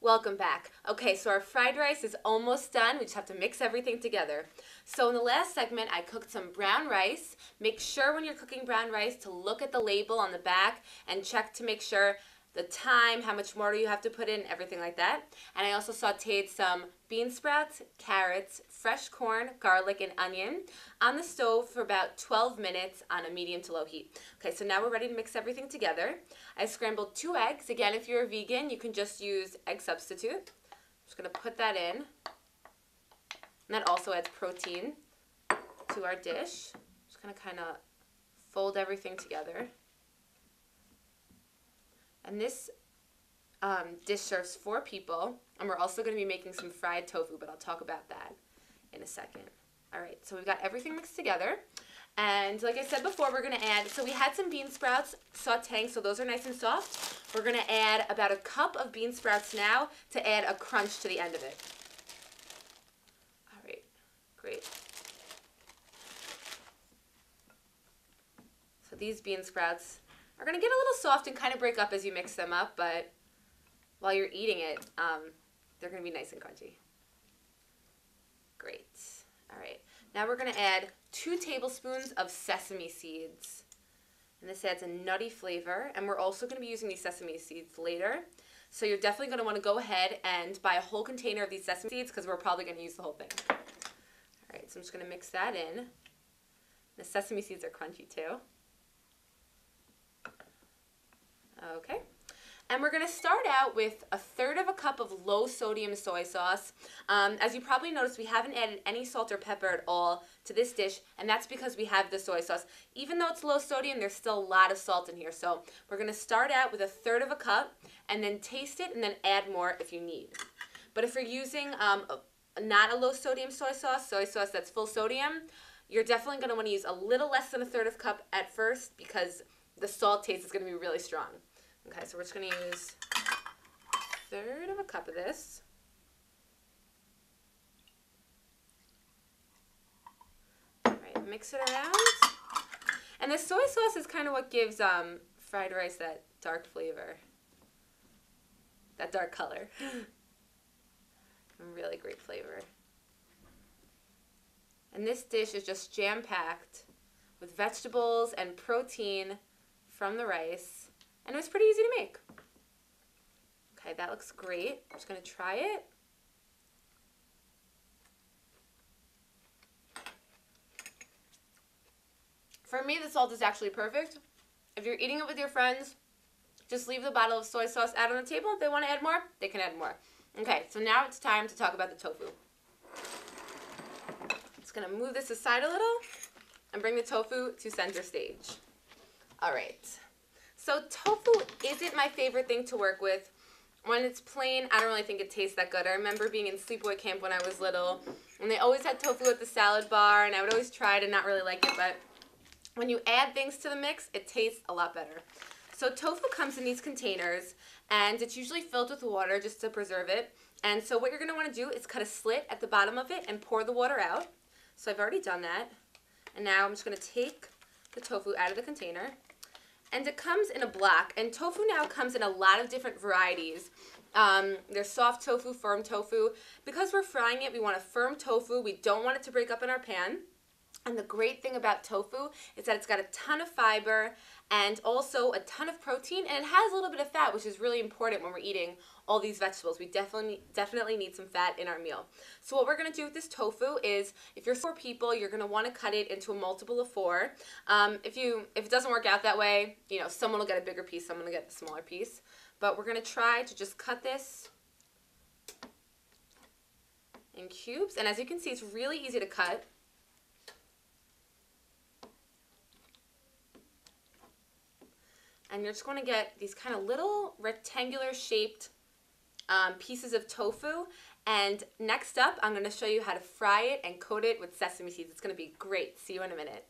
Welcome back. Okay, so our fried rice is almost done. We just have to mix everything together. So in the last segment, I cooked some brown rice. Make sure when you're cooking brown rice to look at the label on the back and check to make sure the time, how much water you have to put in, everything like that. And I also sauteed some bean sprouts, carrots, fresh corn, garlic, and onion on the stove for about 12 minutes on a medium to low heat. Okay, so now we're ready to mix everything together. I scrambled 2 eggs. Again, if you're a vegan, you can just use egg substitute. I'm just going to put that in. And that also adds protein to our dish. Just going to kind of fold everything together. And this dish serves 4 people, and we're also going to be making some fried tofu, but I'll talk about that in a second. All right, so we've got everything mixed together, and like I said before, we're going to add, so we had some bean sprouts sauteing, so those are nice and soft. We're going to add about a cup of bean sprouts now to add a crunch to the end of it. All right, great. So these bean sprouts are going to get a little soft and kind of break up as you mix them up, but while you're eating it, they're going to be nice and crunchy. Great. All right. Now we're going to add 2 tablespoons of sesame seeds. And this adds a nutty flavor, and we're also going to be using these sesame seeds later. So you're definitely going to want to go ahead and buy a whole container of these sesame seeds because we're probably going to use the whole thing. All right, so I'm just going to mix that in. The sesame seeds are crunchy too. Okay, and we're going to start out with 1/3 cup of low sodium soy sauce. As you probably noticed, we haven't added any salt or pepper at all to this dish, and that's because we have the soy sauce. Even though it's low sodium, there's still a lot of salt in here. So we're going to start out with 1/3 cup and then taste it and then add more if you need. But if you're using not a low sodium soy sauce that's full sodium, you're definitely going to want to use a little less than 1/3 cup at first because the salt taste is going to be really strong. Okay, so we're just going to use 1/3 cup of this. All right, mix it around. And the soy sauce is kind of what gives fried rice that dark flavor, that dark color. Really great flavor. And this dish is just jam-packed with vegetables and protein from the rice. And it was pretty easy to make. Okay, that looks great. I'm just going to try it. For me, the salt is actually perfect. If you're eating it with your friends, just leave the bottle of soy sauce out on the table. If they want to add more, they can add more. Okay, so now it's time to talk about the tofu. Just going to move this aside a little and bring the tofu to center stage. All right. So tofu isn't my favorite thing to work with. When it's plain, I don't really think it tastes that good. I remember being in sleepaway camp when I was little, and they always had tofu at the salad bar, and I would always try it and not really like it, but when you add things to the mix, it tastes a lot better. So tofu comes in these containers, and it's usually filled with water just to preserve it. And so what you're going to want to do is cut a slit at the bottom of it and pour the water out. So I've already done that. And now I'm just going to take the tofu out of the container. And it comes in a block, and tofu now comes in a lot of different varieties. There's soft tofu, firm tofu. Because we're frying it, we want a firm tofu. We don't want it to break up in our pan. And the great thing about tofu is that it's got a ton of fiber and also a ton of protein, and it has a little bit of fat, which is really important when we're eating all these vegetables. We definitely need some fat in our meal. So what we're going to do with this tofu is, if you're 4 people, you're going to want to cut it into a multiple of 4. If it doesn't work out that way, you know, someone will get a bigger piece, someone will get a smaller piece. But we're going to try to just cut this in cubes, and as you can see, it's really easy to cut. And you're just going to get these kind of little rectangular shaped pieces of tofu. And next up, I'm going to show you how to fry it and coat it with sesame seeds. It's going to be great. See you in a minute.